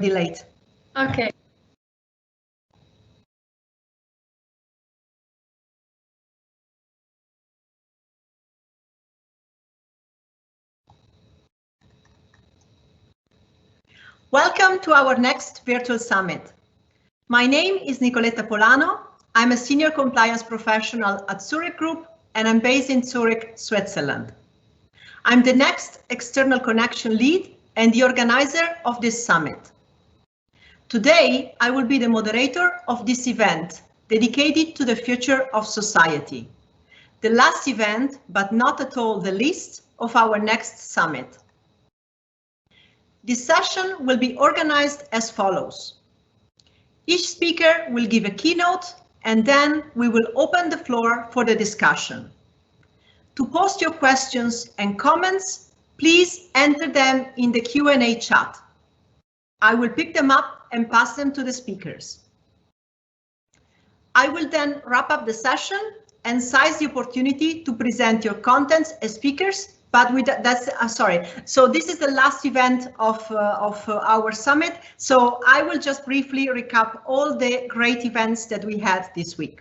late. Okay. Welcome to our next virtual summit. My name is Nicoletta Polano. I'm a senior compliance professional at Zurich Group, and I'm based in Zurich, Switzerland. I'm the next external connection lead and the organizer of this summit. Today, I will be the moderator of this event dedicated to the future of society. The last event, but not at all the least, of our next summit. This session will be organized as follows. Each speaker will give a keynote, and then we will open the floor for the discussion. To post your questions and comments, please enter them in the Q&A chat. I will pick them up and pass them to the speakers. I will then wrap up the session and seize the opportunity to present your contents as speakers. But so this is the last event of our summit. So I will just briefly recap all the great events that we had this week.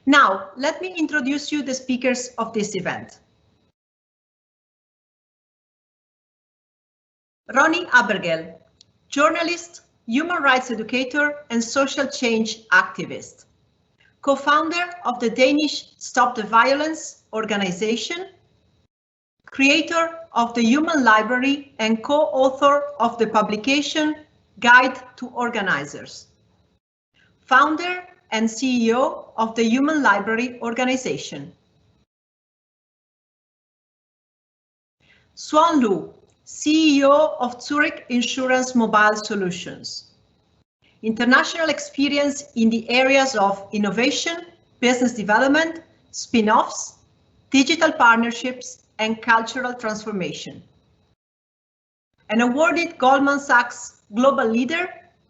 Now, let me introduce you the speakers of this event. Ronni Abergel, journalist, human rights educator, and social change activist. Co-founder of the Danish Stop the Violence organization, creator of the Human Library and co-author of the publication Guide to Organizers. Founder and CEO of the Human Library organization. Siwan Lu, CEO of Zurich Insurance Mobile Solutions. International experience in the areas of innovation, business development, spin-offs, digital partnerships, and cultural transformation. An awarded Goldman Sachs Global Leader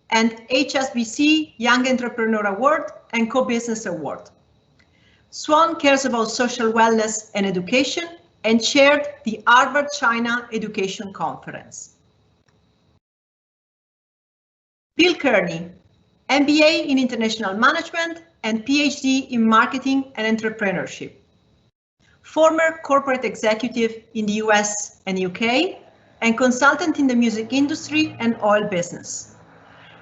and HSBC Young Entrepreneur Award and Co-Business Award. Siwan cares about social wellness and education and chaired the Harvard China Education Conference. Bill Kearney, MBA in International Management and PhD in Marketing and Entrepreneurship. Former corporate executive in the US and UK, and consultant in the music industry and oil business.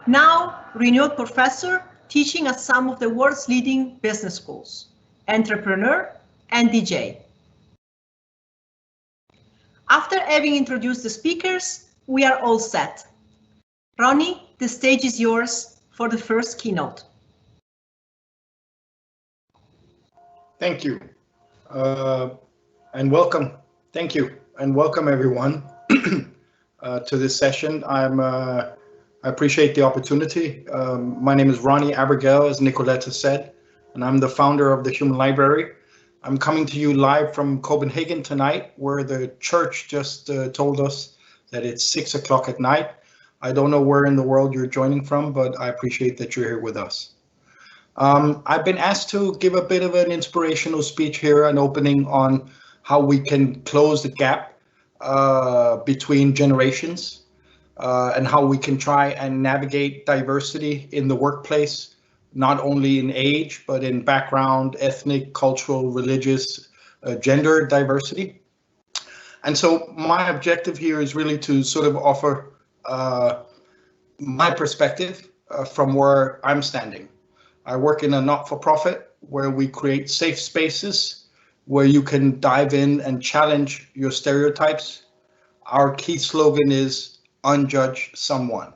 Now, renowned professor teaching at some of the world's leading business schools, entrepreneur, and DJ. After having introduced the speakers, we are all set. Ronni, the stage is yours for the first keynote. Thank you. And welcome. Thank you, and welcome everyone to this session. I appreciate the opportunity. My name is Ronni Abergel, as Nicoletta said, and I'm the founder of the Human Library. I'm coming to you live from Copenhagen tonight, where the church just told us that it's 6 o'clock at night. I don't know where in the world you're joining from, but I appreciate that you're here with us. I've been asked to give a bit of an inspirational speech here, an opening on how we can close the gap between generations and how we can try and navigate diversity in the workplace, not only in age, but in background, ethnic, cultural, religious, gender diversity. And so my objective here is really to sort of offer my perspective from where I'm standing. I work in a not-for-profit where we create safe spaces where you can dive in and challenge your stereotypes. Our key slogan is Unjudge Someone.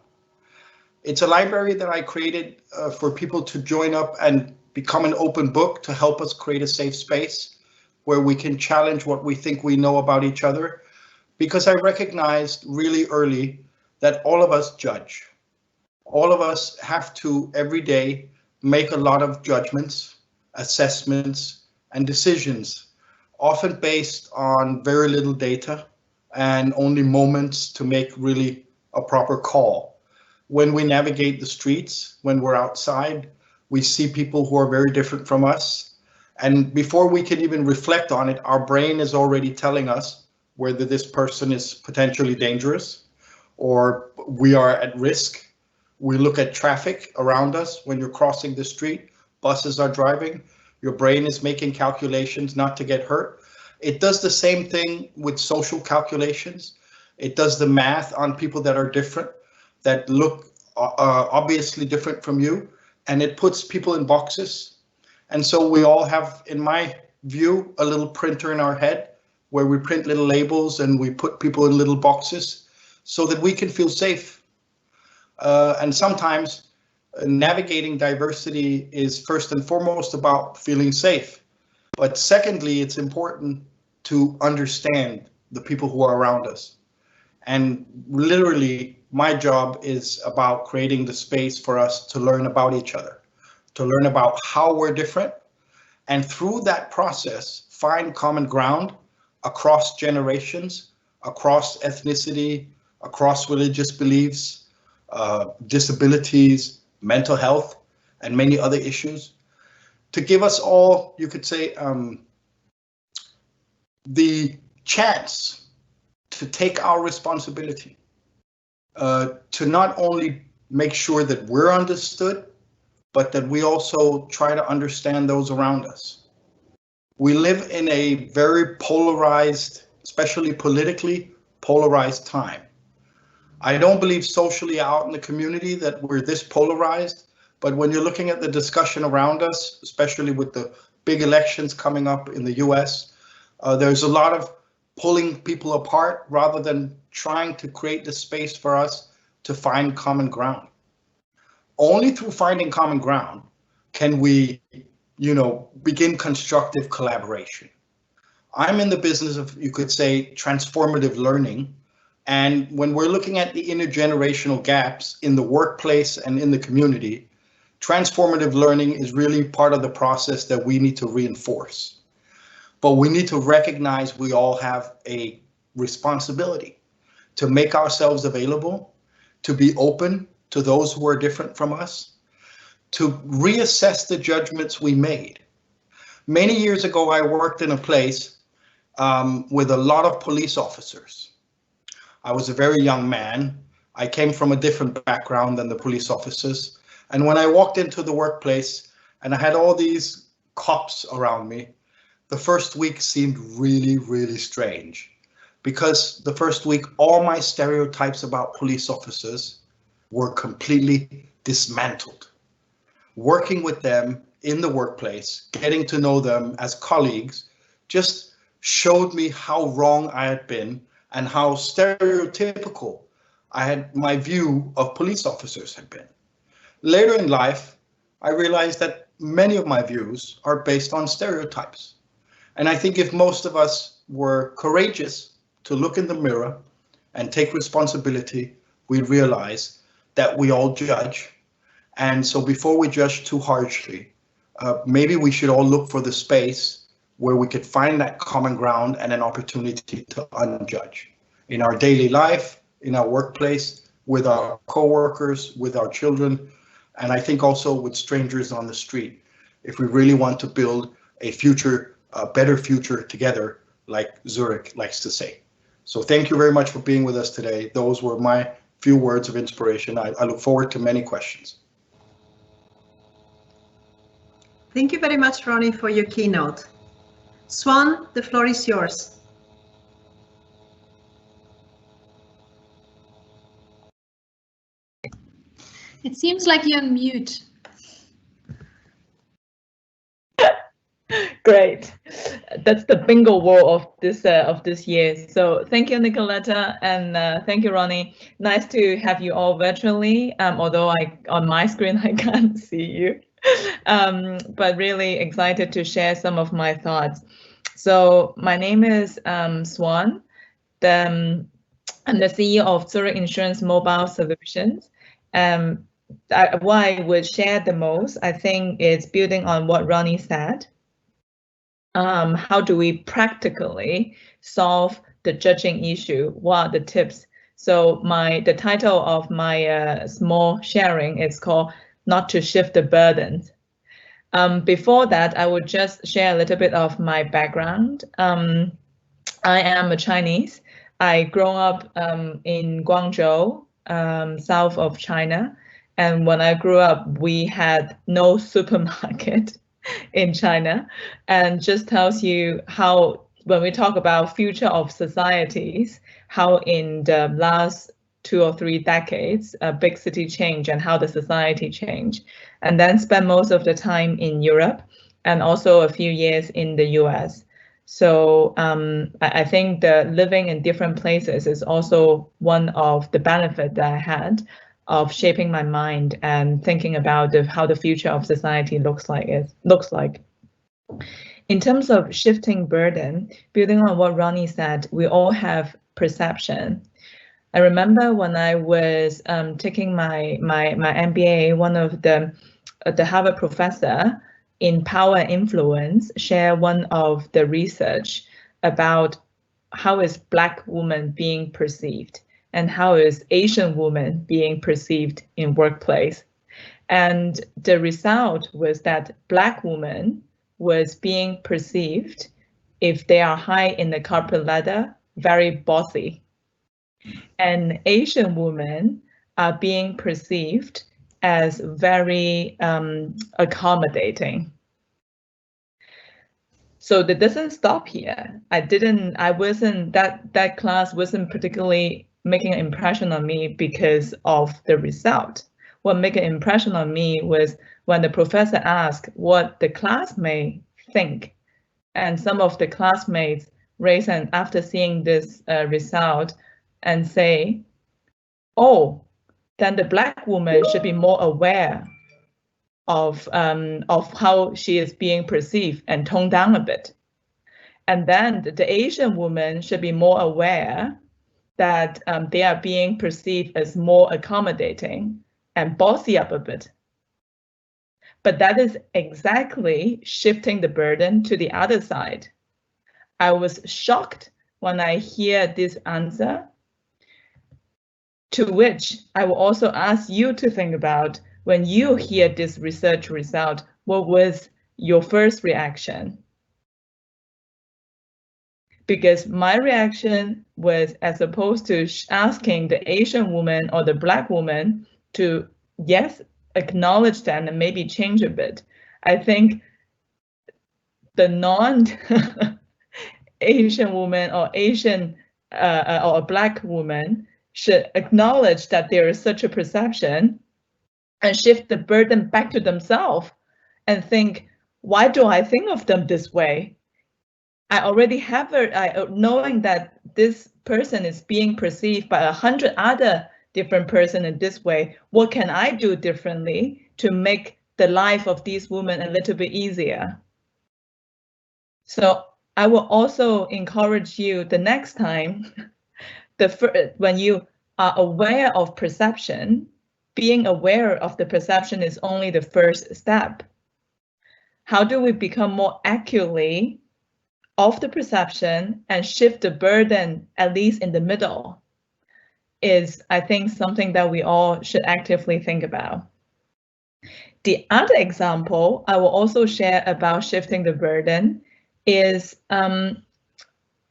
It's a library that I created for people to join up and become an open book to help us create a safe space where we can challenge what we think we know about each other, because I recognized really early that all of us judge. All of us have to every day make a lot of judgments, assessments, and decisions, often based on very little data and only moments to make really a proper call. When we navigate the streets, when we're outside, we see people who are very different from us. And before we can even reflect on it, our brain is already telling us whether this person is potentially dangerous or we are at risk. We look at traffic around us when you're crossing the street, buses are driving, your brain is making calculations not to get hurt. It does the same thing with social calculations. It does the math on people that are different, that look obviously different from you, and it puts people in boxes. And so we all have, in my view, a little printer in our head where we print little labels and we put people in little boxes so that we can feel safe. And sometimes navigating diversity is first and foremost about feeling safe. But secondly, it's important to understand the people who are around us. And literally, my job is about creating the space for us to learn about each other, to learn about how we're different, and through that process, find common ground across generations, across ethnicity, across religious beliefs, disabilities, mental health, and many other issues, to give us all, you could say, the chance to take our responsibility, to not only make sure that we're understood, but that we also try to understand those around us. We live in a very polarized, especially politically polarized time. I don't believe socially out in the community that we're this polarized, but when you're looking at the discussion around us, especially with the big elections coming up in the US, there's a lot of pulling people apart rather than trying to create the space for us to find common ground. Only through finding common ground can we, begin constructive collaboration. I'm in the business of, you could say, transformative learning. And when we're looking at the intergenerational gaps in the workplace and in the community, transformative learning is really part of the process that we need to reinforce. But we need to recognize we all have a responsibility to make ourselves available, to be open to those who are different from us, to reassess the judgments we made. Many years ago, I worked in a place with a lot of police officers. I was a very young man. I came from a different background than the police officers. And when I walked into the workplace and I had all these cops around me, the first week seemed really, really strange, because the first week, all my stereotypes about police officers were completely dismantled. Working with them in the workplace, getting to know them as colleagues, just showed me how wrong I had been and how stereotypical my view of police officers had been. Later in life, I realized that many of my views are based on stereotypes. And I think if most of us were courageous to look in the mirror and take responsibility, we'd realize that we all judge. And so before we judge too harshly, maybe we should all look for the space where we could find that common ground and an opportunity to unjudge in our daily life, in our workplace, with our coworkers, with our children, and I think also with strangers on the street, if we really want to build a future, a better future together, like Zurich likes to say. So thank you very much for being with us today. Those were my few words of inspiration. I look forward to many questions. Thank you very much, Ronni, for your keynote. Siwan, the floor is yours. It seems like you're on mute. Great. That's the bingo word of this year. So thank you, Nicoletta, and thank you, Ronni. Nice to have you all virtually, although on my screen I can't see you. But really excited to share some of my thoughts. So my name is Siwan. I'm the CEO of Zurich Insurance Mobile Solutions. What I would share the most, I think, is building on what Ronni said. How do we practically solve the judging issue? What are the tips? So the title of my small sharing is called Not to Shift the Burdens. Before that, I would just share a little bit of my background. I am a Chinese. I grew up in Guangzhou, south of China. And when I grew up, we had no supermarket in China, and just tells you how, when we talk about future of societies, how in the last 2 or 3 decades, a big city change and how the society changed. And then spent most of the time in Europe and also a few years in the US. So I think that living in different places is also one of the benefits that I had of shaping my mind and thinking about how the future of society looks like. In terms of shifting burden, building on what Ronni said, we all have perception. I remember when I was taking my MBA, one of the Harvard professor in Power and Influence share one of the research about how is Black woman being perceived and how is Asian woman being perceived in workplace. And the result was that Black woman was being perceived, if they are high in the corporate ladder, very bossy. And Asian women are being perceived as very accommodating. So that doesn't stop here. That class wasn't particularly making an impression on me because of the result. What made an impression on me was when the professor asked what the classmates think, and some of the classmates raised hand after seeing this result and say, oh, then the Black woman should be more aware of how she is being perceived and toned down a bit. And then the Asian woman should be more aware that they are being perceived as more accommodating and bossy up a bit. But that is exactly shifting the burden to the other side. I was shocked when I hear this answer, to which I will also ask you to think about when you hear this research result, what was your first reaction? Because my reaction was, as opposed to asking the Asian woman or the Black woman to, yes, acknowledge that and maybe change a bit, I think the non-Asian woman or Asian or a Black woman should acknowledge that there is such a perception and shift the burden back to themselves and think, why do I think of them this way? I already have knowing that this person is being perceived by 100 other different person in this way. What can I do differently to make the life of these women a little bit easier? So I will also encourage you the next time, when you are aware of perception, being aware of the perception is only the first step. How do we become more accurately of the perception and shift the burden, at least in the middle, is, I think, something that we all should actively think about. The other example I will also share about shifting the burden is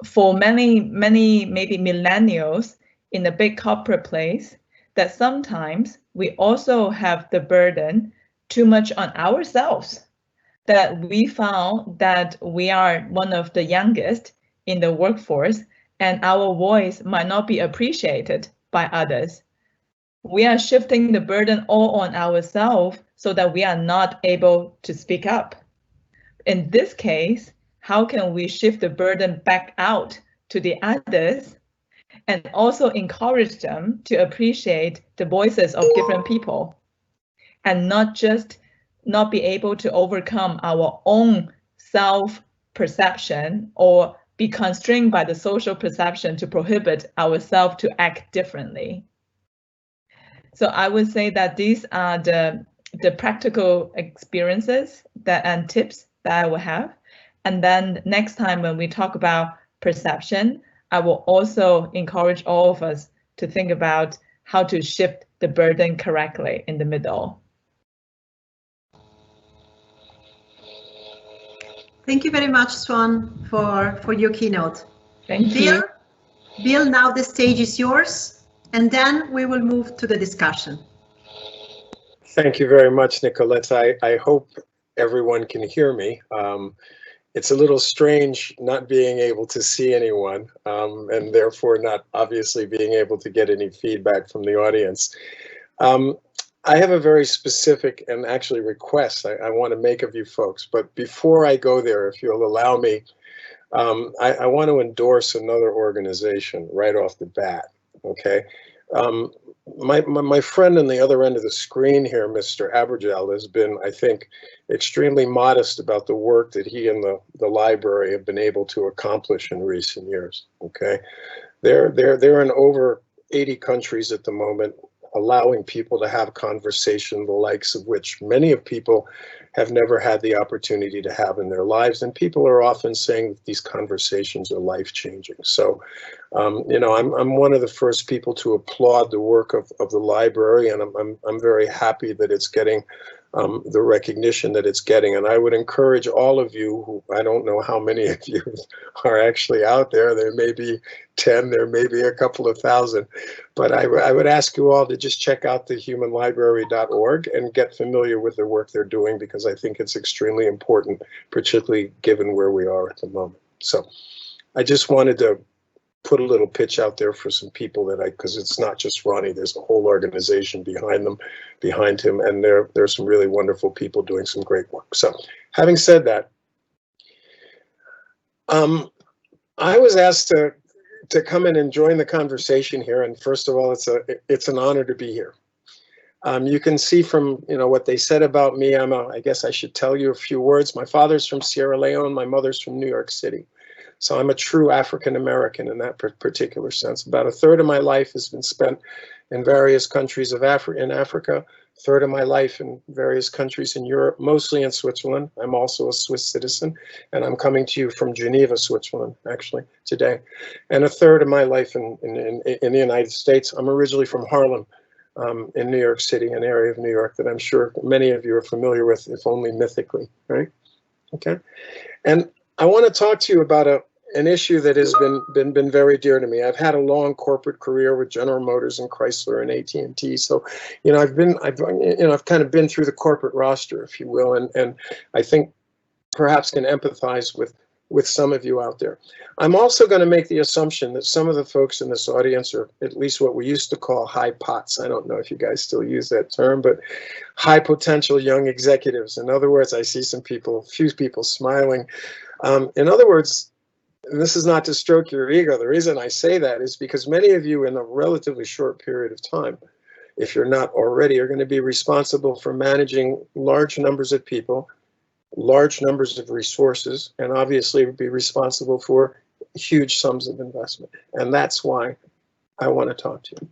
for many, maybe millennials in a big corporate place, that sometimes we also have the burden too much on ourselves, that we found that we are one of the youngest in the workforce and our voice might not be appreciated by others. We are shifting the burden all on ourselves so that we are not able to speak up. In this case, how can we shift the burden back out to the others and also encourage them to appreciate the voices of different people and not be able to overcome our own self-perception or be constrained by the social perception to prohibit ourselves to act differently. So I would say that these are the practical experiences and tips that I will have. And then next time when we talk about perception, I will also encourage all of us to think about how to shift the burden correctly in the middle. Thank you very much, Siwan, for your keynote. Thank you. Bill, now the stage is yours, and then we will move to the discussion. Thank you very much, Nicoletta. I hope everyone can hear me. It's a little strange not being able to see anyone, and therefore not obviously being able to get any feedback from the audience. I have a very specific and actually request I want to make of you folks, but before I go there, if you'll allow me, I want to endorse another organization right off the bat, okay? My friend on the other end of the screen here, Mr. Abergel, has been, I think, extremely modest about the work that he and the library have been able to accomplish in recent years, okay? They're in over 80 countries at the moment, allowing people to have conversation, the likes of which many of people have never had the opportunity to have in their lives. And people are often saying that these conversations are life-changing. So, you know, I'm one of the first people to applaud the work of the library, and I'm very happy that it's getting the recognition that it's getting. And I would encourage all of you, who I don't know how many of you are actually out there, there may be 10, there may be a couple of thousand, but I would ask you all to just check out the humanlibrary.org and get familiar with the work they're doing, because I think it's extremely important, particularly given where we are at the moment. So I just wanted to put a little pitch out there for some people that because it's not just Ronni, there's a whole organization behind him, and there's some really wonderful people doing some great work. So having said that, I was asked to come in and join the conversation here, and first of all, it's an honor to be here. You can see from what they said about me, I guess I should tell you a few words. My father's from Sierra Leone, my mother's from New York City. So I'm a true African American in that particular sense. About a third of my life has been spent in various countries in Africa, a third of my life in various countries in Europe, mostly in Switzerland. I'm also a Swiss citizen, and I'm coming to you from Geneva, Switzerland, actually, today. And a third of my life in the United States. I'm originally from Harlem, in New York City, an area of New York that I'm sure many of you are familiar with, if only mythically, right? Okay. And I want to talk to you about an issue that has been very dear to me. I've had a long corporate career with General Motors and Chrysler and AT&T. So, I've kind of been through the corporate roster, if you will, and I think perhaps can empathize with some of you out there. I'm also going to make the assumption that some of the folks in this audience are at least what we used to call high pots. I don't know if you guys still use that term, but high potential young executives. In other words, I see a few people smiling. In other words, and this is not to stroke your ego. The reason I say that is because many of you in a relatively short period of time, if you're not already, are going to be responsible for managing large numbers of people, large numbers of resources, and obviously be responsible for huge sums of investment. And that's why I want to talk to you.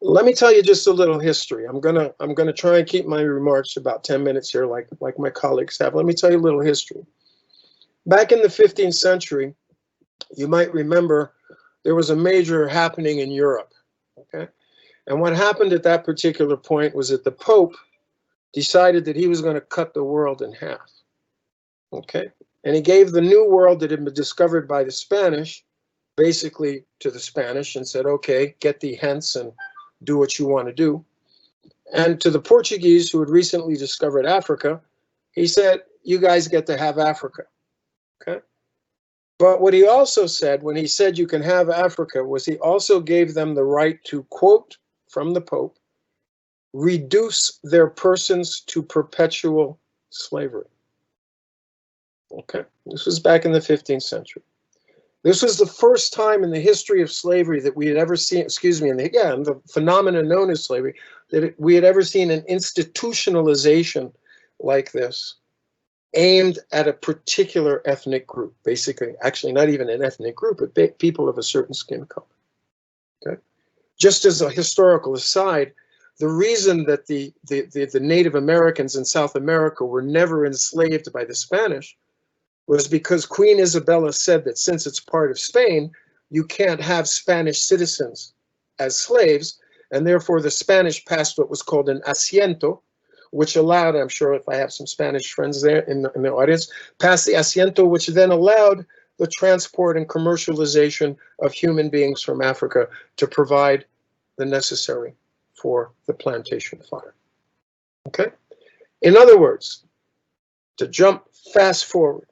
Let me tell you just a little history. I'm gonna try and keep my remarks about 10 minutes here, like my colleagues have. Let me tell you a little history. Back in the 15th century, you might remember there was a major happening in Europe, okay? And what happened at that particular point was that the Pope decided that he was going to cut the world in half, okay? And he gave the new world that had been discovered by the Spanish, basically to the Spanish, and said, okay, get thee hence and do what you want to do. And to the Portuguese, who had recently discovered Africa, he said, you guys get to have Africa. Okay. But what he also said when he said you can have Africa was he also gave them the right to, quote from the Pope, reduce their persons to perpetual slavery. Okay. This was back in the 15th century. This was the first time in the history of slavery that we had ever seen, and again, the phenomenon known as slavery, that we had ever seen an institutionalization like this, aimed at a particular ethnic group, basically, actually not even an ethnic group, but people of a certain skin color. Okay. Just as a historical aside, the reason that the Native Americans in South America were never enslaved by the Spanish was because Queen Isabella said that since it's part of Spain, you can't have Spanish citizens as slaves, and therefore the Spanish passed what was called an asiento, which allowed, I'm sure if I have some Spanish friends there in the audience, passed the asiento, which then allowed the transport and commercialization of human beings from Africa to provide the necessary for the plantation fire. Okay? In other words, to jump fast forward,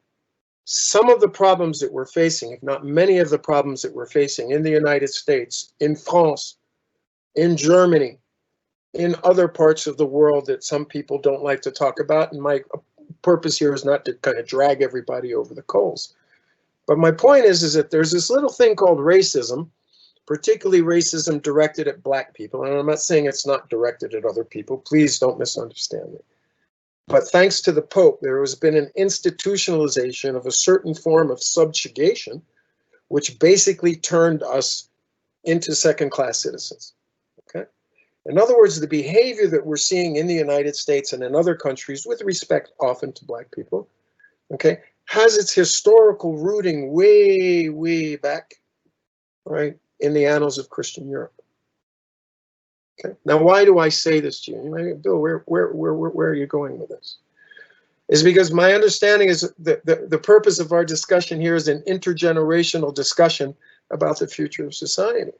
some of the problems that we're facing, if not many of the problems that we're facing in the United States, in France, in Germany, in other parts of the world that some people don't like to talk about, and my purpose here is not to kind of drag everybody over the coals. But my point is that there's this little thing called racism, particularly racism directed at Black people. And I'm not saying it's not directed at other people. Please don't misunderstand me. But thanks to the Pope, there has been an institutionalization of a certain form of subjugation, which basically turned us into second-class citizens. Okay? In other words, the behavior that we're seeing in the United States and in other countries, with respect often to Black people, okay, has its historical rooting way, way back, right, in the annals of Christian Europe. Okay. Now, why do I say this to you? You might be, Bill, where are you going with this? Is because my understanding is that the purpose of our discussion here is an intergenerational discussion about the future of society.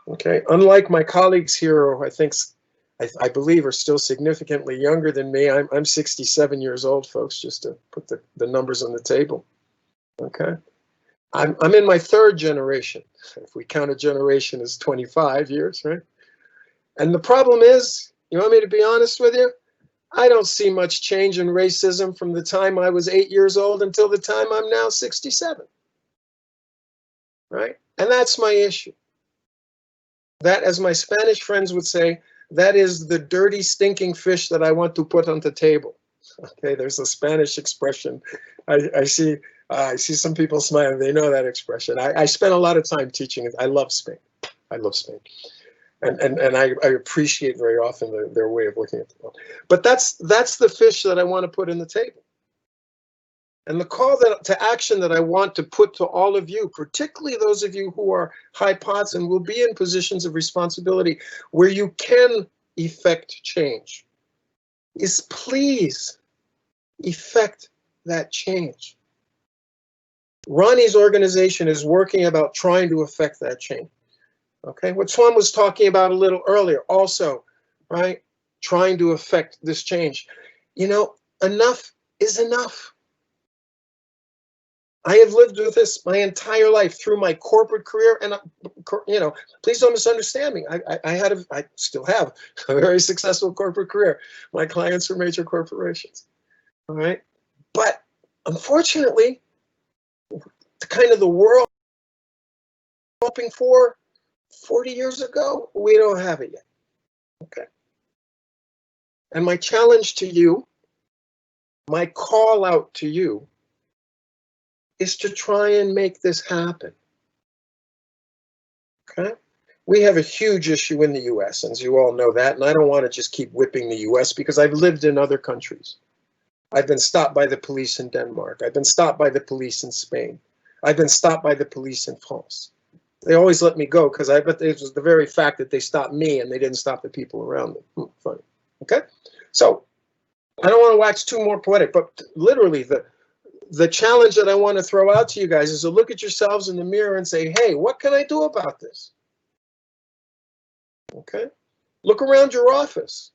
Okay. Unlike my colleagues here, who I believe are still significantly younger than me. I'm 67 years old, folks, just to put the numbers on the table. Okay. I'm in my third generation. If we count a generation as 25 years, right? And the problem is, you want me to be honest with you? I don't see much change in racism from the time I was 8 years old until the time I'm now 67. Right? And that's my issue. That, as my Spanish friends would say, that is the dirty, stinking fish that I want to put on the table. Okay, there's a Spanish expression. I see some people smiling. They know that expression. I spent a lot of time teaching it. I love Spain. I love Spain. And I appreciate very often their way of looking at the world. But that's the fish that I want to put in the table. And the call to action that I want to put to all of you, particularly those of you who are high pots and will be in positions of responsibility where you can effect change, is please effect that change. Ronnie's organization is working about trying to effect that change. Okay, what Siwan was talking about a little earlier also, right? Trying to effect this change. You know, enough is enough. I have lived with this my entire life through my corporate career, and you know, please don't misunderstand me. I still have a very successful corporate career. My clients are major corporations, all right? But unfortunately, the kind of the world hoping for 40 years ago, we don't have it yet. Okay. And my challenge to you, my call out to you, is to try and make this happen. Okay? We have a huge issue in the US, and you all know that, and I don't want to just keep whipping the US because I've lived in other countries. I've been stopped by the police in Denmark. I've been stopped by the police in Spain. I've been stopped by the police in France. They always let me go because it was the very fact that they stopped me and they didn't stop the people around them. Funny. Okay? So I don't want to wax too more poetic, but literally the challenge that I want to throw out to you guys is to look at yourselves in the mirror and say, hey, what can I do about this? Okay? Look around your office.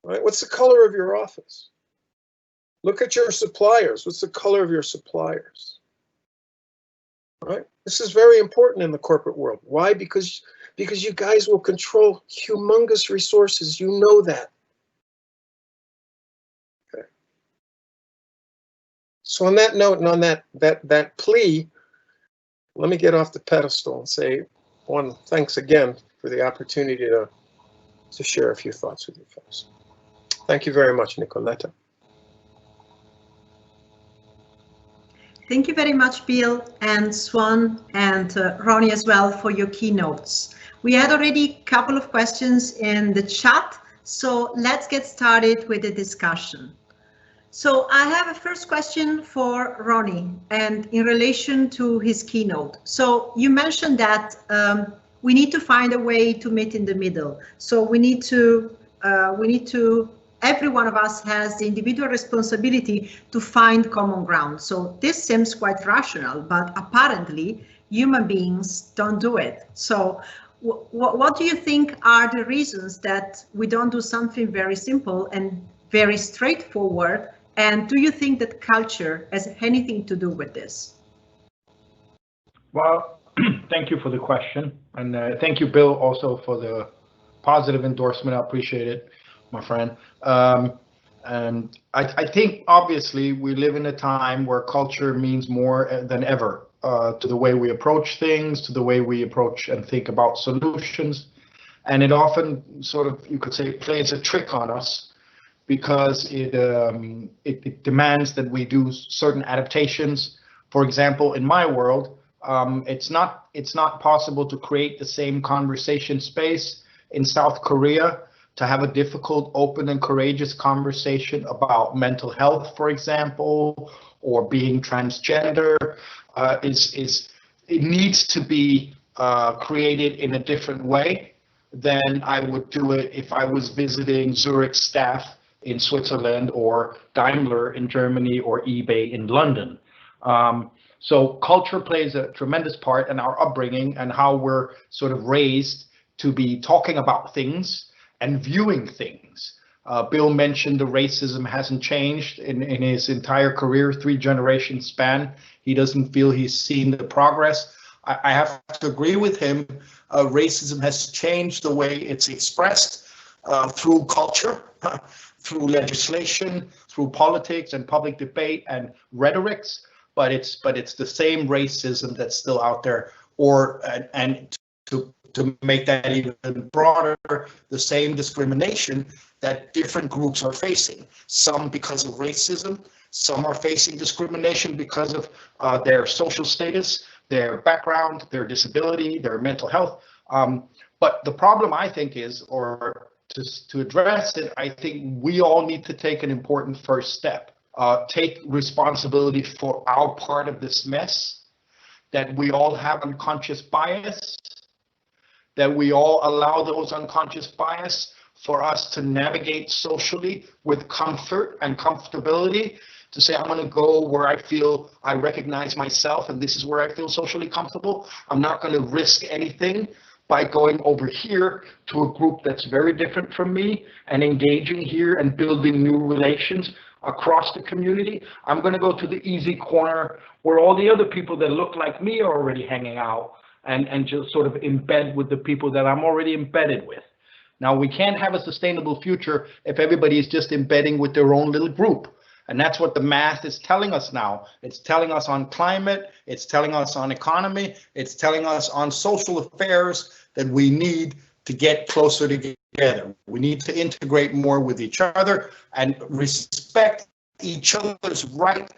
Right? What's the color of your office? Look at your suppliers. What's the color of your suppliers? Right? This is very important in the corporate world. Why? Because you guys will control humongous resources. You know that. Okay. So on that note and on that plea, let me get off the pedestal and say one, thanks again for the opportunity to share a few thoughts with you folks. Thank you very much, Nicoletta. Thank you very much, Bill and Siwan and Ronnie as well for your keynotes. We had already a couple of questions in the chat, so let's get started with the discussion. So I have a first question for Ronnie and in relation to his keynote. So you mentioned that we need to find a way to meet in the middle. So we need to every one of us has the individual responsibility to find common ground. So this seems quite rational, but apparently human beings don't do it. So what do you think are the reasons that we don't do something very simple and very straightforward? And do you think that culture has anything to do with this? Well, thank you for the question. And thank you, Bill, also for the positive endorsement. I appreciate it, my friend. And I think, obviously, we live in a time where culture means more than ever to the way we approach things, to the way we approach and think about solutions. And it often sort of, you could say, plays a trick on us because it demands that we do certain adaptations. For example, in my world, it's not possible to create the same conversation space in South Korea to have a difficult, open, and courageous conversation about mental health, for example, or being transgender. It needs to be created in a different way than I would do it if I was visiting Zurich staff in Switzerland or Daimler in Germany or eBay in London. So culture plays a tremendous part in our upbringing and how we're sort of raised to be talking about things and viewing things. Bill mentioned the racism hasn't changed in his entire career, 3-generation span. He doesn't feel he's seen the progress. I have to agree with him. Racism has changed the way it's expressed through culture, through legislation, through politics and public debate and rhetorics. But it's the same racism that's still out there, and to make that even broader, the same discrimination that different groups are facing. Some because of racism, some are facing discrimination because of their social status, their background, their disability, their mental health. But the problem, I think, is, or to address it, I think we all need to take an important first step. Take responsibility for our part of this mess, that we all have unconscious bias, that we all allow those unconscious bias for us to navigate socially with comfort and comfortability, to say, I'm going to go where I feel I recognize myself and this is where I feel socially comfortable. I'm not going to risk anything by going over here to a group that's very different from me and engaging here and building new relations across the community. I'm going to go to the easy corner where all the other people that look like me are already hanging out and just sort of embed with the people that I'm already embedded with. Now, we can't have a sustainable future if everybody is just embedding with their own little group. And that's what the math is telling us now. It's telling us on climate, it's telling us on economy, it's telling us on social affairs that we need to get closer together. We need to integrate more with each other and respect each other's right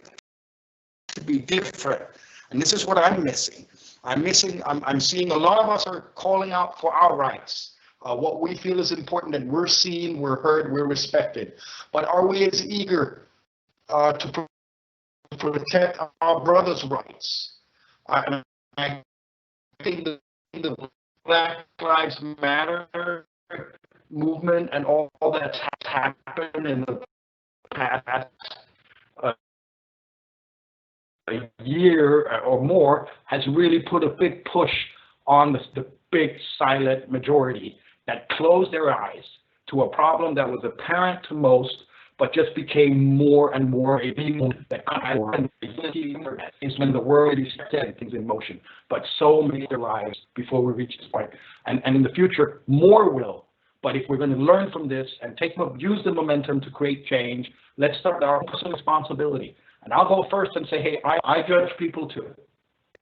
to be different. And this is what I'm missing. I'm seeing a lot of us are calling out for our rights. What we feel is important, that we're seen, we're heard, we're respected. But are we as eager to protect our brothers' rights? I think the Black Lives Matter movement and all that's happened in the past a year or more has really put a big push on the big silent majority that closed their eyes to a problem that was apparent to most, but just became more and more a being that is when the world is setting things in motion. But so many their lives before we reach this point. And in the future, more will. But if we're going to learn from this and use the momentum to create change, let's start our personal responsibility. And I'll go first and say, hey, I judge people too.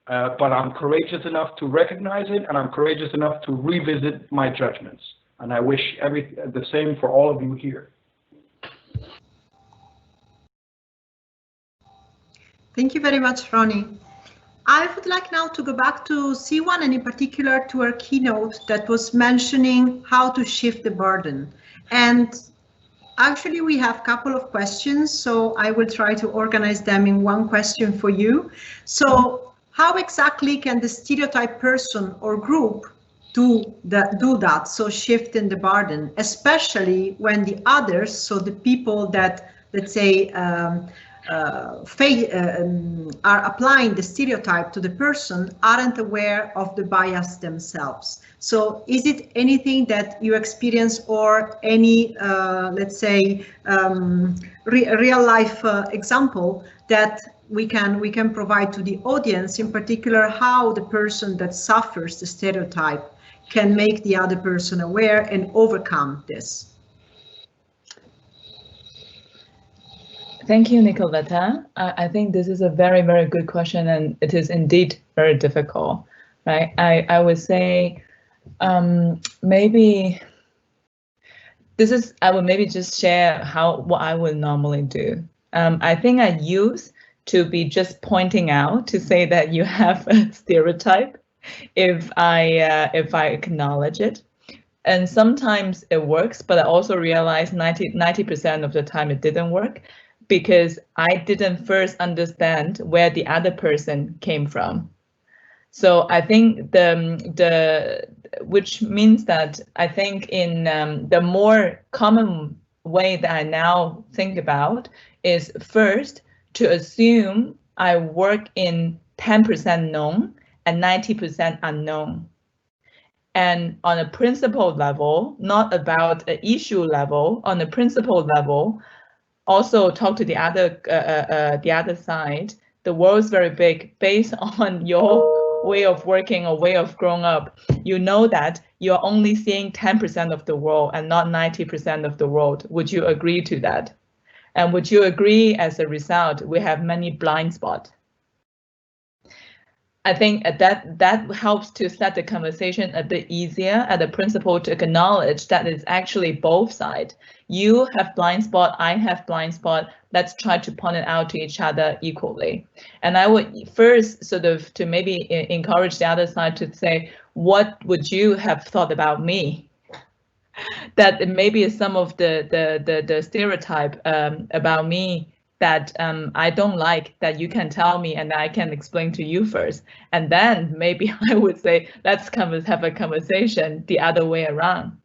But I'm courageous enough to recognize it, and I'm courageous enough to revisit my judgments. And I wish the same for all of you here. Thank you very much, Ronni. I would like now to go back to Siwan, and in particular to our keynote that was mentioning how to shift the burden. And actually, we have a couple of questions, so I will try to organize them in one question for you. So how exactly can the stereotype person or group do that, so shift in the burden, especially when the others, so the people that, let's say, are applying the stereotype to the person, aren't aware of the bias themselves. So is it anything that you experience, or any, let's say, real life example that we can provide to the audience, in particular, how the person that suffers the stereotype can make the other person aware and overcome this? Thank you, Nicoletta. I think this is a very, very good question, and it is indeed very difficult, right? I would say maybe I would maybe just share what I would normally do. I think I used to be just pointing out to say that you have a stereotype if I acknowledge it. And sometimes it works, but I also realized 90% of the time it didn't work, because I didn't first understand where the other person came from. So I think which means that I think in the more common way that I now think about is first to assume I work in 10% known and 90% unknown. And on a principle level, not about an issue level, on a principle level, also talk to the other side. The world is very big. Based on your way of working or way of growing up, you know that you're only seeing 10% of the world and not 90% of the world. Would you agree to that? And would you agree, as a result, we have many blind spots? I think that helps to set the conversation a bit easier at the principle to acknowledge that it's actually both sides. You have blind spot, I have blind spot. Let's try to point it out to each other equally. And I would first sort of to maybe encourage the other side to say, what would you have thought about me? That maybe some of the stereotype about me that I don't like, that you can tell me and I can explain to you first. And then maybe I would say, let's have a conversation the other way around.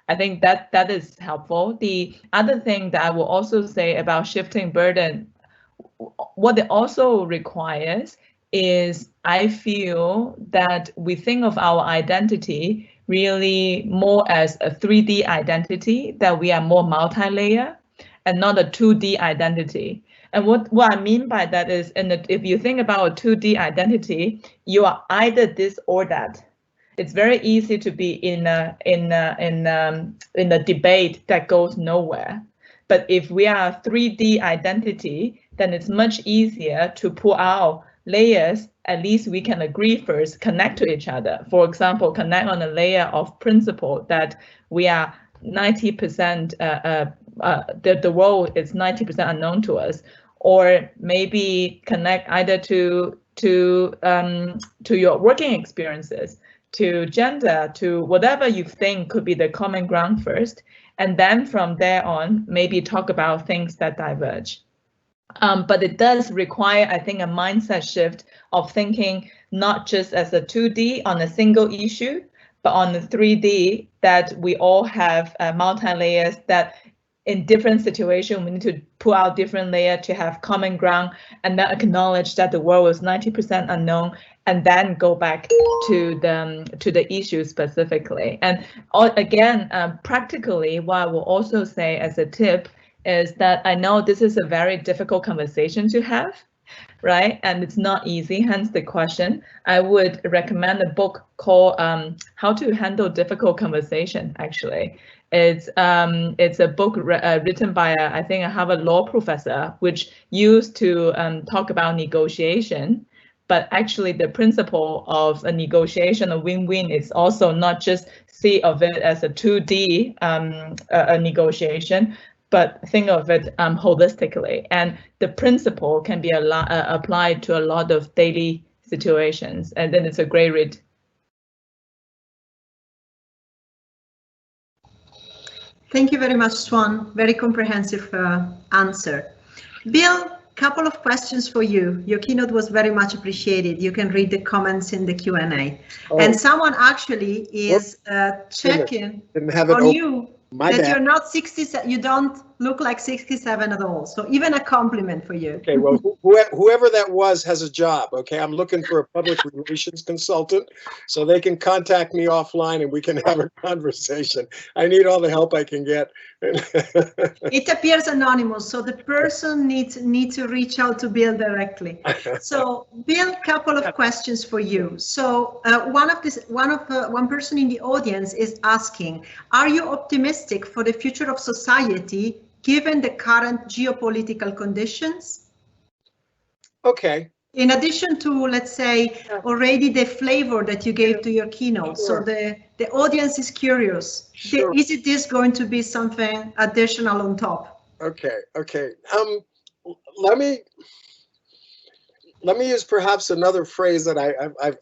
I think that is helpful. The other thing that I will also say about shifting burden, what it also requires is, I feel that we think of our identity really more as a 3D identity, that we are more multi-layer and not a 2D identity. And what I mean by that is, if you think about a 2D identity, you are either this or that. It's very easy to be in a debate that goes nowhere. But if we are a 3D identity, then it's much easier to pull out layers. At least we can agree first, connect to each other. For example, connect on a layer of principle that we are 90%, the world is 90% unknown to us, or maybe connect either to your working experiences, to gender, to whatever you think could be the common ground first, and then from there on, maybe talk about things that diverge. But it does require, I think, a mindset shift of thinking not just as a 2D on a single issue, but on the 3D, that we all have multi-layers, that in different situations, we need to pull out different layers to have common ground, and then acknowledge that the world is 90% unknown, and then go back to the issue specifically. And again, practically, what I will also say as a tip is that I know this is a very difficult conversation to have, right? And it's not easy, hence the question. I would recommend a book called How to Handle Difficult Conversation, actually. It's a book written by I think a Harvard law professor, which used to talk about negotiation. But actually the principle of a negotiation, a win-win, is also not just see of it as a 2D a negotiation, but think of it holistically. And the principle can be applied to a lot of daily situations. And then it's a great read. Thank you very much, Siwan. Very comprehensive answer. Bill, couple of questions for you. Your keynote was very much appreciated. You can read the comments in the Q&A. Oh. And someone actually is checking on you that you're not 67. You don't look like 67 at all. So even a compliment for you. Okay, well, whoever that was has a job. Okay, I'm looking for a public relations consultant, so they can contact me offline and we can have a conversation. I need all the help I can get. It appears anonymous, so the person needs to reach out to Bill directly. So, Bill, couple of questions for you. So, one person in the audience is asking, are you optimistic for the future of society given the current geopolitical conditions? Okay. In addition to, let's say, already the flavor that you gave to your keynote, so the audience is curious. Sure. Is it this going to be something additional on top? Okay. Let me use perhaps another phrase that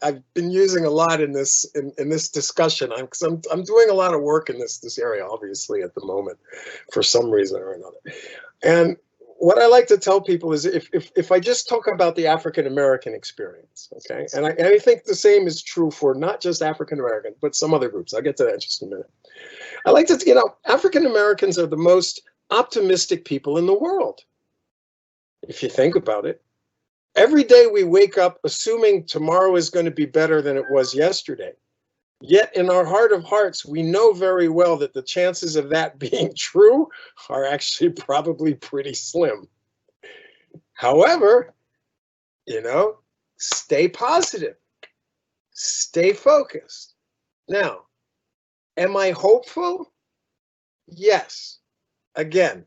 I've been using a lot in this discussion. Because I'm doing a lot of work in this area, obviously, at the moment, for some reason or another. And what I like to tell people is if I just talk about the African American experience, okay, and I think the same is true for not just African Americans, but some other groups. I'll get to that in just a minute. I like to, African Americans are the most optimistic people in the world. If you think about it, every day we wake up assuming tomorrow is going to be better than it was yesterday. Yet in our heart of hearts, we know very well that the chances of that being true are actually probably pretty slim. However, stay positive, stay focused. Now, am I hopeful? Yes. Again,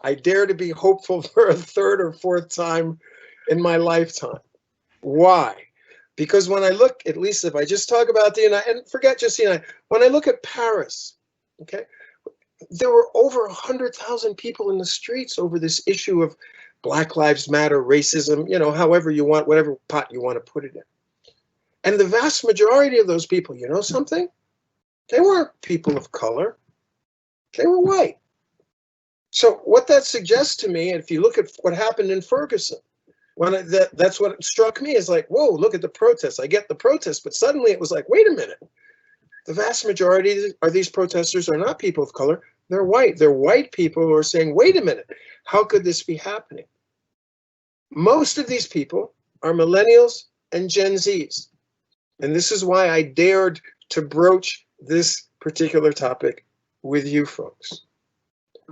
I dare to be hopeful for a third or fourth time in my lifetime. Why? Because when I look, at least if I just talk about the United, and forget just the United, when I look at Paris, okay, there were over 100,000 people in the streets over this issue of Black Lives Matter, racism, however you want, whatever pot you want to put it in. And the vast majority of those people, you know something? They weren't people of color. They were white. So what that suggests to me, if you look at what happened in Ferguson, that's what struck me, is like, whoa, look at the protests. I get the protests, but suddenly it was like, wait a minute. The vast majority of these protesters are not people of color. They're white. They're white people who are saying, wait a minute, how could this be happening? Most of these people are millennials and Gen Zs. And this is why I dared to broach this particular topic with you folks.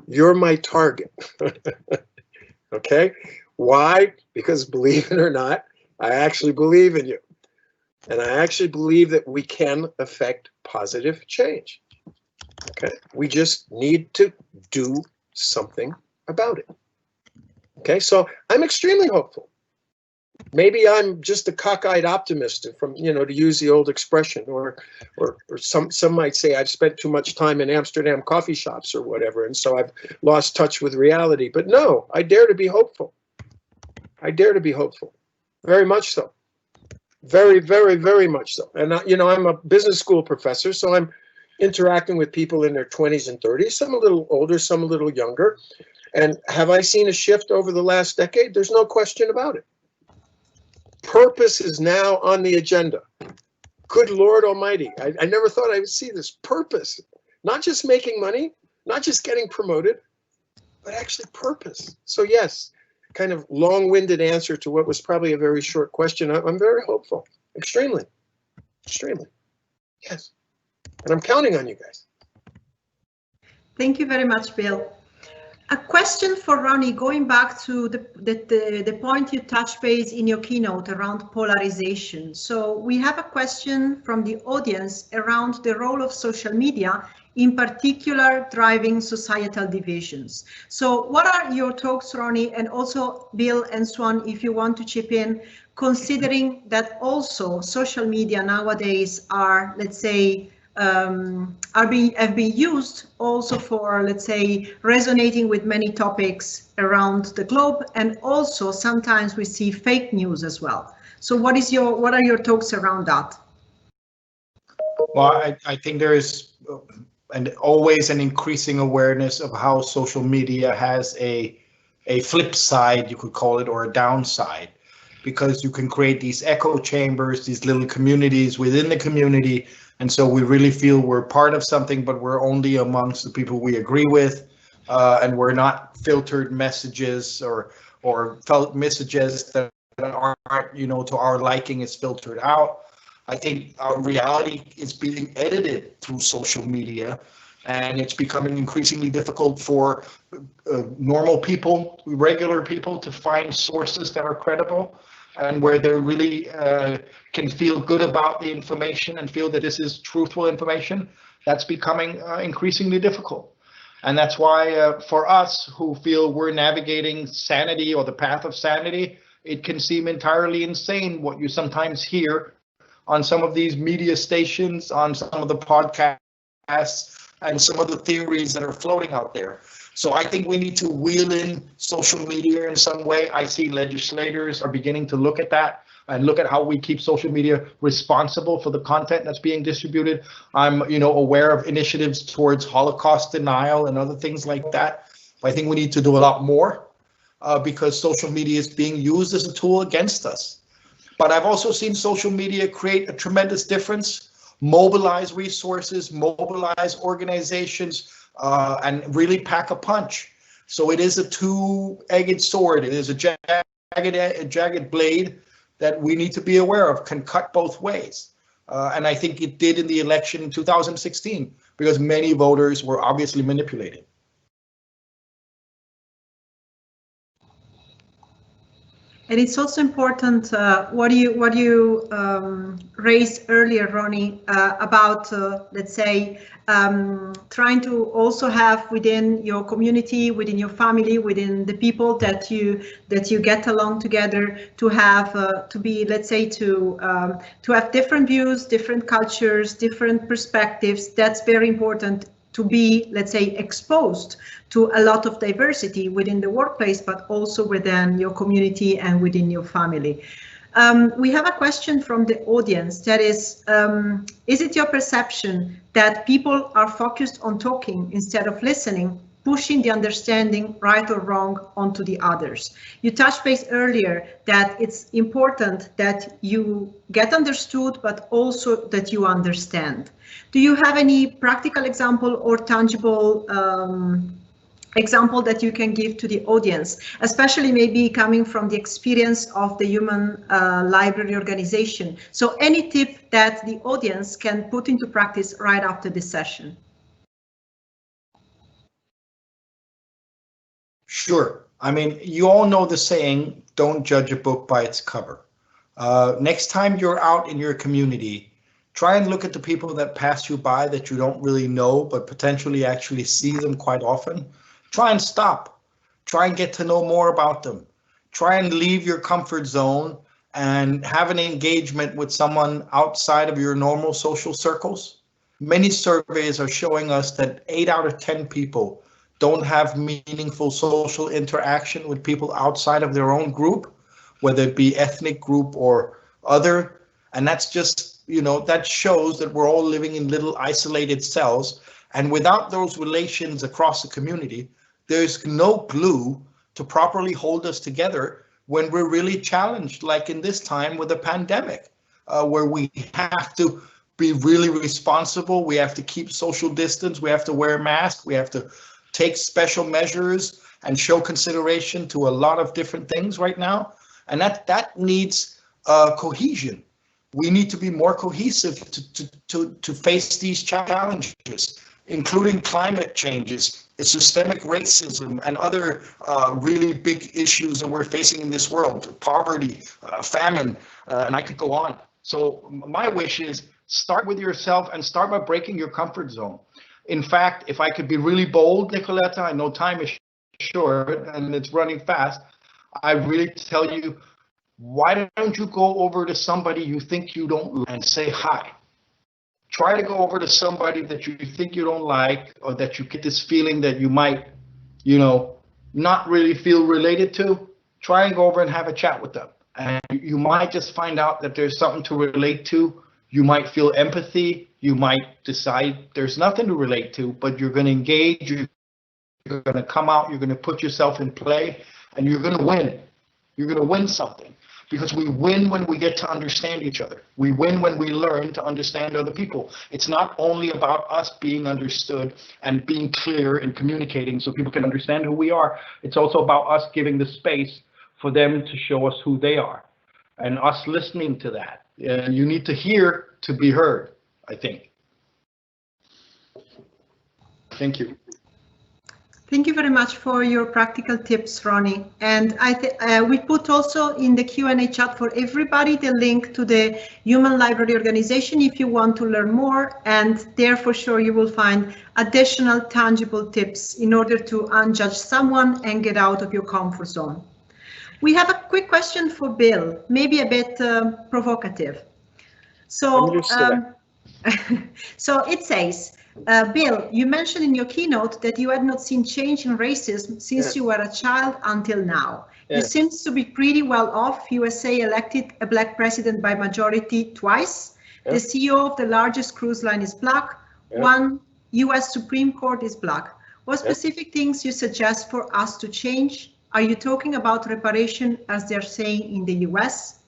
You're my target. Okay? Why? Because believe it or not, I actually believe in you. And I actually believe that we can affect positive change. Okay? We just need to do something about it. Okay? So I'm extremely hopeful. Maybe I'm just a cockeyed optimist, from, to use the old expression, or some might say I've spent too much time in Amsterdam coffee shops or whatever, and so I've lost touch with reality. But no, I dare to be hopeful. I dare to be hopeful, very much so, very, very, very much so. And I'm a business school professor, so I'm interacting with people in their 20s and 30s, some a little older, some a little younger. And have I seen a shift over the last decade? There's no question about it. Purpose is now on the agenda. Good Lord Almighty, I never thought I would see this. Purpose, not just making money, not just getting promoted, but actually purpose. So yes, kind of long-winded answer to what was probably a very short question. I'm very hopeful, extremely, yes. And I'm counting on you guys. Thank you very much, Bill. A question for Ronni, going back to the point you touched base in your keynote around polarization. So we have a question from the audience around the role of social media, in particular driving societal divisions. So what are your thoughts, Ronni, and also Bill and Siwan, if you want to chip in, considering that also social media nowadays are, let's say, have been used also for, let's say, resonating with many topics around the globe, and also sometimes we see fake news as well. So what are your thoughts around that? Well, I think there is always an increasing awareness of how social media has a a flip side, you could call it, or a downside, because you can create these echo chambers, these little communities within the community. And so we really feel we're part of something, but we're only amongst the people we agree with, and we're not filtered messages or felt messages that aren't, you know, to our liking is filtered out. I think our reality is being edited through social media, and it's becoming increasingly difficult for normal people, regular people, to find sources that are credible and where they really can feel good about the information and feel that this is truthful information. That's becoming increasingly difficult. And that's why for us who feel we're navigating sanity or the path of sanity, it can seem entirely insane what you sometimes hear on some of these media stations, on some of the podcasts, and some of the theories that are floating out there. So I think we need to wheel in social media in some way. I see legislators are beginning to look at that and look at how we keep social media responsible for the content that's being distributed. I'm, you know, aware of initiatives towards Holocaust denial and other things like that. But I think we need to do a lot more because social media is being used as a tool against us. But I've also seen social media create a tremendous difference, mobilize resources, mobilize organizations, and really pack a punch. So it is a two-edged sword. It is a jagged blade that we need to be aware of, can cut both ways. And I think it did in the election in 2016, because many voters were obviously manipulated. And it's also important what you raised earlier, Ronni, about let's say trying to also have within your community, within your family, within the people that you get along together, to have to be, let's say, to have different views, different cultures, different perspectives. That's very important, to be, let's say, exposed to a lot of diversity within the workplace, but also within your community and within your family. We have a question from the audience that is it your perception that people are focused on talking instead of listening, pushing the understanding, right or wrong, onto the others? You touched base earlier that it's important that you get understood, but also that you understand. Do you have any practical example or tangible example that you can give to the audience, especially maybe coming from the experience of the Human Library Organization? So any tip that the audience can put into practice right after this session? Sure. I mean, you all know the saying, don't judge a book by its cover. Next time you're out in your community, try and look at the people that pass you by that you don't really know, but potentially actually see them quite often. Try and stop. Try and get to know more about them. Try and leave your comfort zone and have an engagement with someone outside of your normal social circles. Many surveys are showing us that 8 out of 10 people don't have meaningful social interaction with people outside of their own group, whether it be ethnic group or other. And that's just, you know, that shows that we're all living in little isolated cells. And without those relations across the community, there's no glue to properly hold us together when we're really challenged, like in this time with the pandemic, where we have to be really responsible. We have to keep social distance. We have to wear masks. We have to take special measures and show consideration to a lot of different things right now. And that needs cohesion. We need to be more cohesive to face these challenges, including climate changes, systemic racism, and other really big issues that we're facing in this world, poverty, famine, and I could go on. So my wish is start with yourself and start by breaking your comfort zone. In fact, if I could be really bold, Nicoletta, I know time is short and it's running fast, I really tell you, why don't you go over to somebody you think you don't like and say hi? Try to go over to somebody that you think you don't like, or that you get this feeling that you might, you know, not really feel related to. Try and go over and have a chat with them. And you might just find out that there's something to relate to. You might feel empathy. You might decide there's nothing to relate to, but you're going to engage. You're going to come out. You're going to put yourself in play. and you're going to win. You're going to win something, because we win when we get to understand each other. We win when we learn to understand other people. It's not only about us being understood and being clear and communicating so people can understand who we are. It's also about us giving the space for them to show us who they are, and us listening to that. And you need to hear to be heard, I think. Thank you. Thank you very much for your practical tips, Ronni. And we put also in the Q&A chat for everybody the link to the Human Library Organization if you want to learn more. And there for sure you will find additional tangible tips in order to unjudge someone and get out of your comfort zone. We have a quick question for Bill, maybe a bit provocative. So, so it says, Bill, you mentioned in your keynote that you had not seen change in racism since you were a child until now. You seem to be pretty well off. USA elected a black president by majority twice. The CEO of the largest cruise line is black. One US Supreme Court is black. What specific things you suggest for us to change? Are you talking about reparation as they're saying in the US?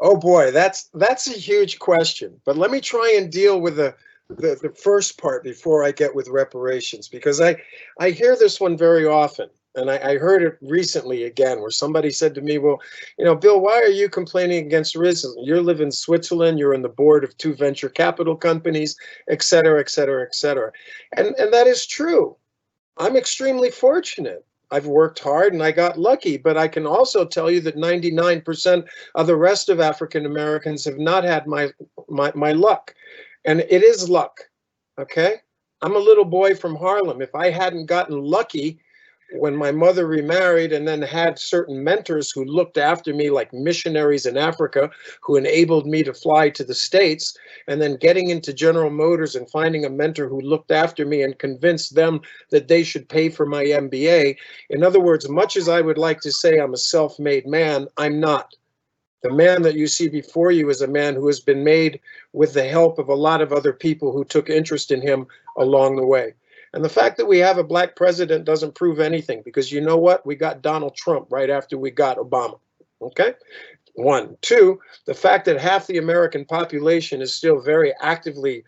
Oh boy, that's a huge question. But let me try and deal with the first part before I get with reparations, because I hear this one very often. And I heard it recently again, where somebody said to me, well, you know, Bill, why are you complaining against racism? You live in Switzerland, you're on the board of 2 venture capital companies, et cetera, et cetera, et cetera. And that is true. I'm extremely fortunate. I've worked hard and I got lucky, but I can also tell you that 99% of the rest of African Americans have not had my luck. And it is luck, okay? I'm a little boy from Harlem. If I hadn't gotten lucky when my mother remarried and then had certain mentors who looked after me like missionaries in Africa, who enabled me to fly to the States, and then getting into General Motors and finding a mentor who looked after me and convinced them that they should pay for my MBA. In other words, much as I would like to say I'm a self-made man, I'm not. The man that you see before you is a man who has been made with the help of a lot of other people who took interest in him along the way. And the fact that we have a black president doesn't prove anything, because you know what? We got Donald Trump right after we got Obama, okay? 1. 2, the fact that half the American population is still very actively,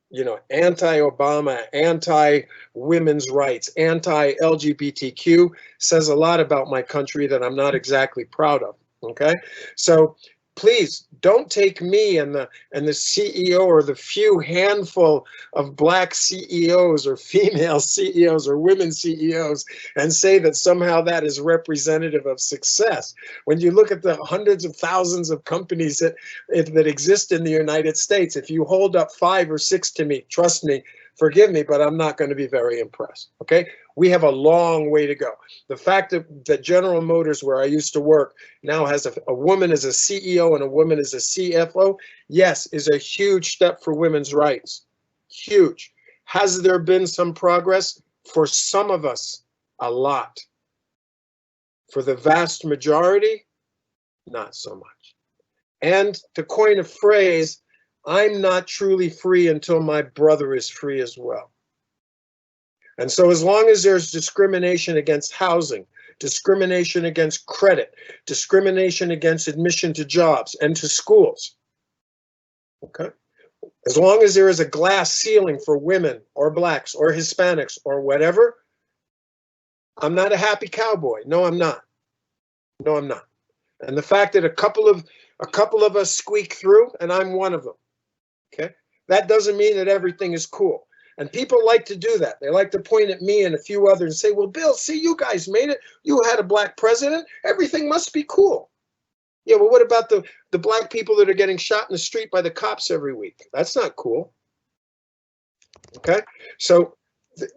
you know, anti-Obama, anti-women's rights, anti-LGBTQ says a lot about my country that I'm not exactly proud of, okay? So please don't take me and the CEO or the few handful of black CEOs or female CEOs or women CEOs and say that somehow that is representative of success. When you look at the hundreds of thousands of companies that exist in the United States, if you hold up 5 or 6 to me, trust me, forgive me, but I'm not going to be very impressed, okay? We have a long way to go. The fact that General Motors, where I used to work, now has a woman as a CEO and a woman as a CFO, yes, is a huge step for women's rights. Huge. Has there been some progress? For some of us, a lot. For the vast majority, not so much. And to coin a phrase, I'm not truly free until my brother is free as well. And so as long as there's discrimination against housing, discrimination against credit, discrimination against admission to jobs and to schools, okay? As long as there is a glass ceiling for women or blacks or Hispanics or whatever, I'm not a happy cowboy. No, I'm not. No, I'm not. And the fact that a couple of us squeak through, and I'm one of them, okay? That doesn't mean that everything is cool. And people like to do that. They like to point at me and a few others and say, well, Bill, see, you guys made it. You had a black president. Everything must be cool. Yeah, well, what about the black people that are getting shot in the street by the cops every week? That's not cool. Okay? So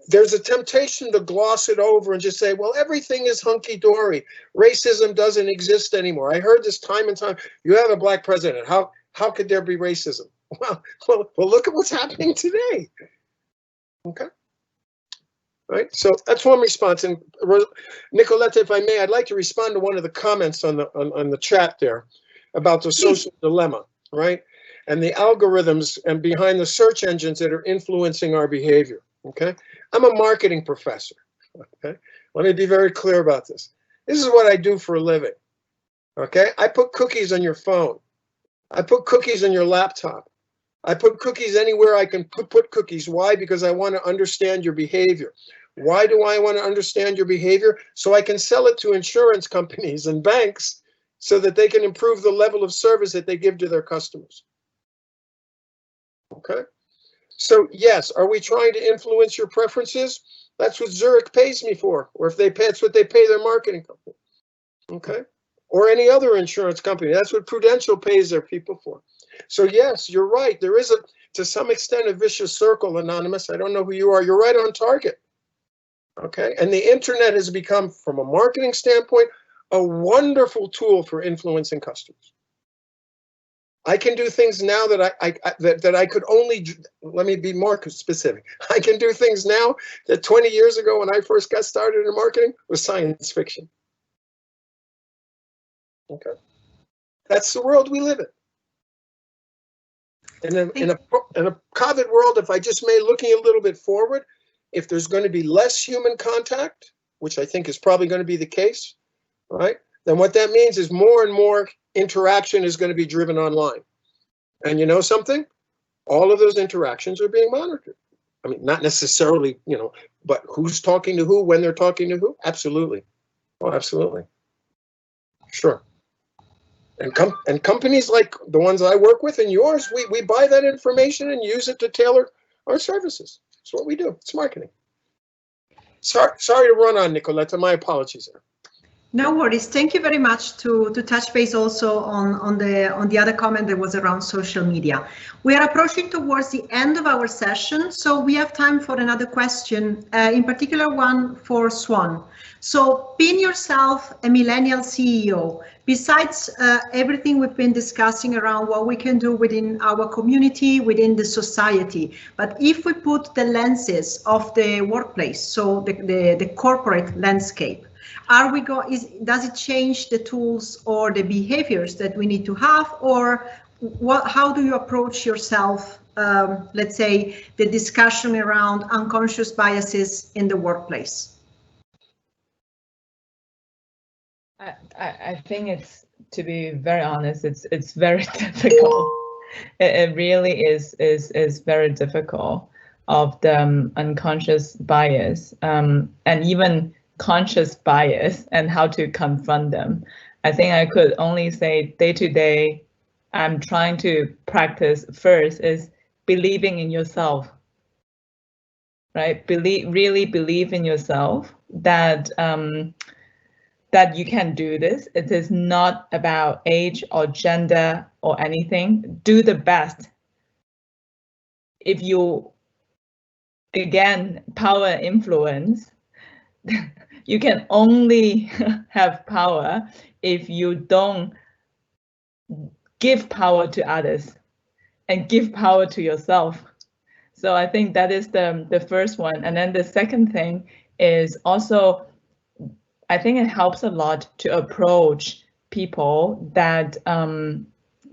there's a temptation to gloss it over and just say, well, everything is hunky-dory. Racism doesn't exist anymore. I heard this time and time. You have a black president. How could there be racism? Well, look at what's happening today. Okay. Right. So that's one response. And Nicoletta, if I may, I'd like to respond to one of the comments on the chat there about the social dilemma, right? And the algorithms and behind the search engines that are influencing our behavior. Okay. I'm a marketing professor. Okay, let me be very clear about this. This is what I do for a living. Okay, I put cookies on your phone. I put cookies on your laptop. I put cookies anywhere I can put cookies. Why? Because I want to understand your behavior. Why do I want to understand your behavior? So I can sell it to insurance companies and banks so that they can improve the level of service that they give to their customers. Okay? So yes, are we trying to influence your preferences? That's what Zurich pays me for, or if they pay, that's what they pay their marketing company. Okay? Or any other insurance company. That's what Prudential pays their people for. So yes, you're right. There is to some extent, a vicious circle, Anonymous. I don't know who you are. You're right on target. Okay? And the internet has become, from a marketing standpoint, a wonderful tool for influencing customers. I can do things now that I could only, let me be more specific. I can do things now that 20 years ago when I first got started in marketing was science fiction. Okay. That's the world we live in. And in a COVID world, if I just may, looking a little bit forward, if there's going to be less human contact, which I think is probably going to be the case, right? Then what that means is more and more interaction is going to be driven online. And you know something? All of those interactions are being monitored. I mean, not necessarily, but who's talking to who, when they're talking to who? Absolutely. Oh, absolutely. Sure. And companies like the ones I work with and yours, we buy that information and use it to tailor our services. That's what we do. It's marketing. Sorry to run on, Nicoletta. My apologies there. No worries. Thank you very much to touch base also on the other comment that was around social media. We are approaching towards the end of our session, so we have time for another question, in particular one for Siwan. So, being yourself a millennial CEO, besides everything we've been discussing around what we can do within our community, within the society, but if we put the lenses of the workplace, so the corporate landscape, does it change the tools or the behaviors that we need to have, or how do you approach yourself, let's say, the discussion around unconscious biases in the workplace? I think it's, to be very honest, it's very difficult. It really is very difficult of the unconscious bias, and even conscious bias, and how to confront them. I think I could only say day to day, I'm trying to practice first is believing in yourself, right? Really believe in yourself that that you can do this. It is not about age or gender or anything. Do the best. If you, again, power and influence, you can only have power if you don't give power to others and give power to yourself. So I think that is the first one. And then the second thing is also, I think it helps a lot to approach people that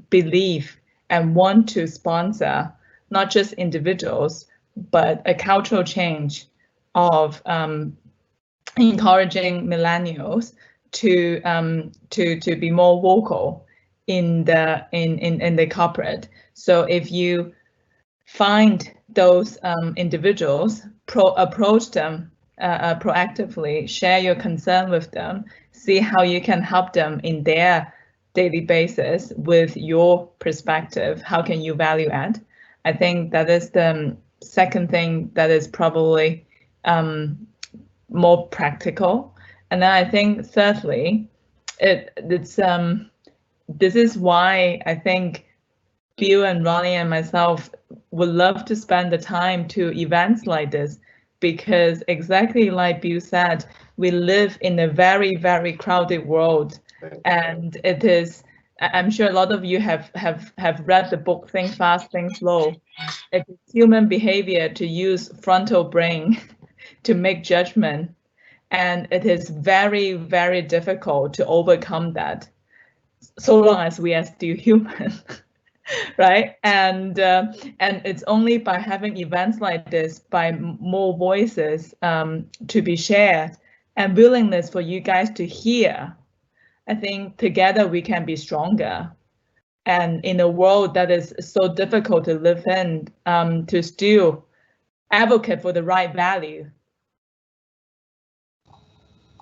believe and want to sponsor, not just individuals, but a cultural change of encouraging millennials to be more vocal in the corporate. So if you find those individuals, approach them proactively, share your concern with them, see how you can help them in their daily basis with your perspective. How can you value add? I think that is the second thing that is probably more practical. And then I think thirdly, this is why I think Bill and Ronni and myself would love to spend the time to events like this, because exactly like Bill said, we live in a very, very crowded world, and it is, I'm sure a lot of you have read the book Think Fast, Think Slow. It is human behavior to use frontal brain to make judgment, and it is very, very difficult to overcome that, so long as we are still human. right? And it's only by having events like this, by more voices to be shared, and willingness for you guys to hear, I think together we can be stronger. And in a world that is so difficult to live in, to still advocate for the right value,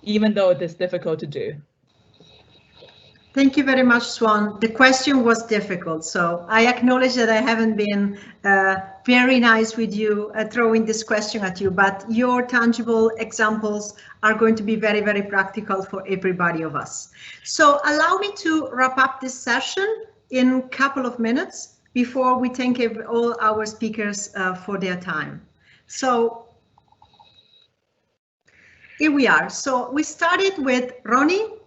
even though it is difficult to do. Thank you very much, Siwan. The question was difficult, so I acknowledge that I haven't been very nice with you throwing this question at you, but your tangible examples are going to be very, very practical for everybody of us. So allow me to wrap up this session in a couple of minutes before we thank all our speakers for their time. So here we are. So we started with Ronni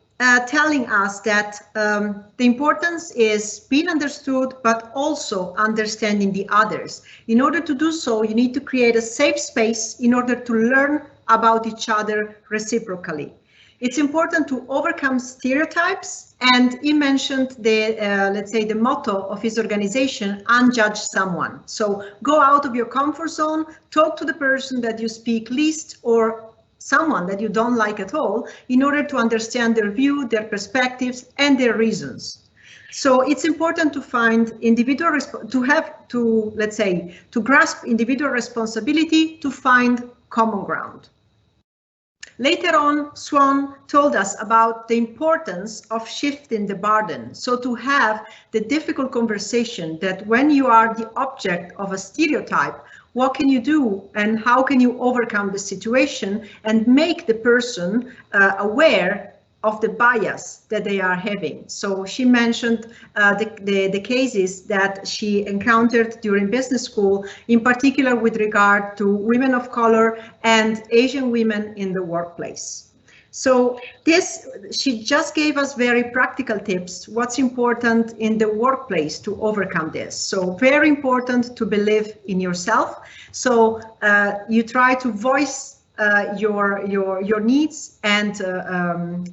telling us that the importance is being understood, but also understanding the others. In order to do so, you need to create a safe space in order to learn about each other reciprocally. It's important to overcome stereotypes, and he mentioned the, let's say, the motto of his organization, Unjudge Someone. So go out of your comfort zone, talk to the person that you speak least or someone that you don't like at all, in order to understand their view, their perspectives, and their reasons. So it's important to find individual, let's say, to grasp individual responsibility to find common ground. Later on, Siwan told us about the importance of shifting the burden. So to have the difficult conversation that when you are the object of a stereotype, what can you do and how can you overcome the situation and make the person aware of the bias that they are having. So she mentioned the cases that she encountered during business school, in particular with regard to women of color and Asian women in the workplace. So she just gave us very practical tips, what's important in the workplace to overcome this. So very important to believe in yourself. So you try to voice your needs and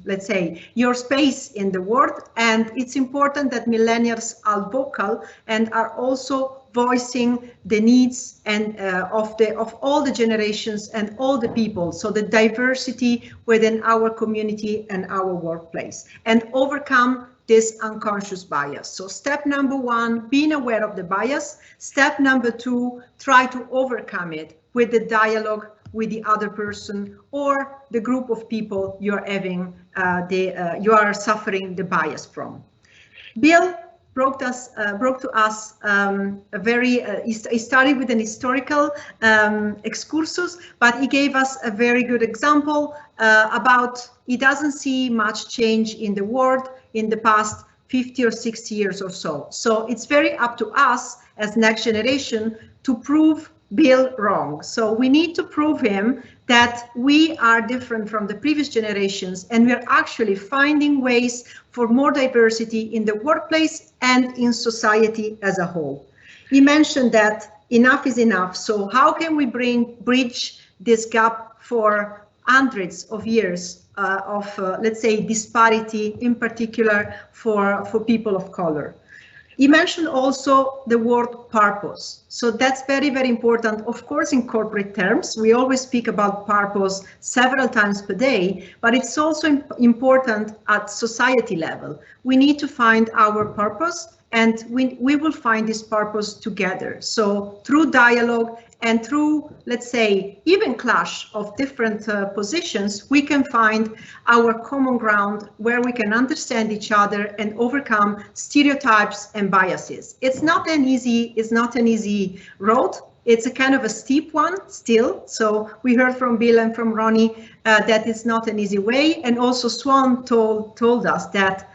let's say your space in the world. And it's important that millennials are vocal and are also voicing the needs and of all the generations and all the people. So the diversity within our community and our workplace, and overcome this unconscious bias. So step number one, being aware of the bias. Step number two, try to overcome it with the dialogue with the other person or the group of people you're having, you are suffering the bias from. Bill brought to us a very, he started with an historical excursus, but he gave us a very good example about he doesn't see much change in the world in the past 50 or 60 years or so. So it's very up to us as next generation to prove Bill wrong. So we need to prove him that we are different from the previous generations, and we're actually finding ways for more diversity in the workplace and in society as a whole. He mentioned that enough is enough. So how can we bridge this gap for hundreds of years of, let's say, disparity, in particular for people of color? He mentioned also the word purpose. So that's very, very important. Of course, in corporate terms, we always speak about purpose several times per day, but it's also important at society level. We need to find our purpose, and we will find this purpose together. So through dialogue and through, let's say, even clash of different positions, we can find our common ground where we can understand each other and overcome stereotypes and biases. It's not an easy road. It's a kind of a steep one still. So we heard from Bill and from Ronni that it's not an easy way. And also Siwan told us that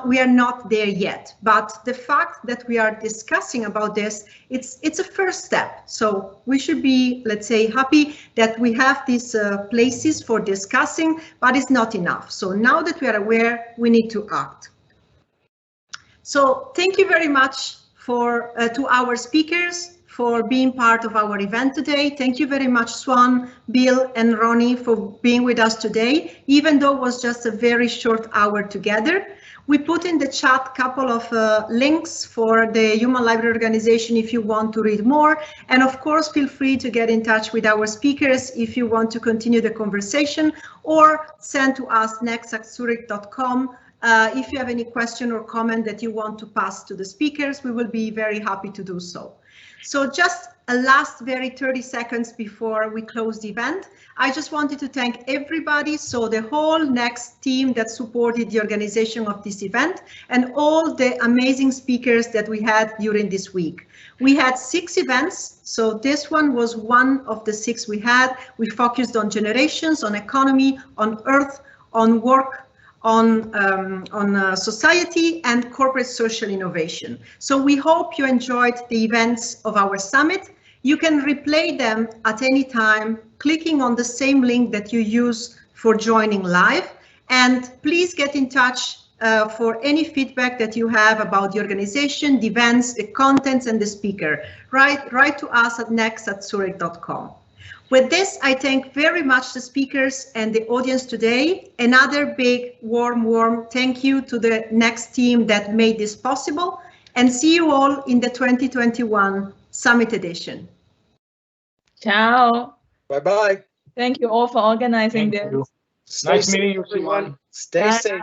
we are not there yet, but the fact that we are discussing about this, it's a first step. So we should be, let's say, happy that we have these places for discussing, but it's not enough. So now that we are aware, we need to act. So thank you very much to our speakers for being part of our event today. Thank you very much, Siwan, Bill, and Ronni for being with us today, even though it was just a very short hour together. We put in the chat a couple of links for the Human Library Organization if you want to read more. And of course, feel free to get in touch with our speakers if you want to continue the conversation, or send to us next@zurich.com. If you have any question or comment that you want to pass to the speakers, we will be very happy to do so. So just a last very 30 seconds before we close the event, I just wanted to thank everybody, so the whole Next team that supported the organization of this event, and all the amazing speakers that we had during this week. We had 6 events, so this one was one of the 6 we had. We focused on generations, on economy, on earth, on work, on society, and corporate social innovation. So we hope you enjoyed the events of our summit. You can replay them at any time, clicking on the same link that you use for joining live. And please get in touch for any feedback that you have about the organization, the events, the contents, and the speaker. Write to us at next@zurich.com. With this, I thank very much the speakers and the audience today. Another big, warm thank you to the Next team that made this possible, and see you all in the 2021 Summit Edition. Ciao. Bye-bye. Thank you all for organizing this. Nice meeting you, everyone. Stay safe.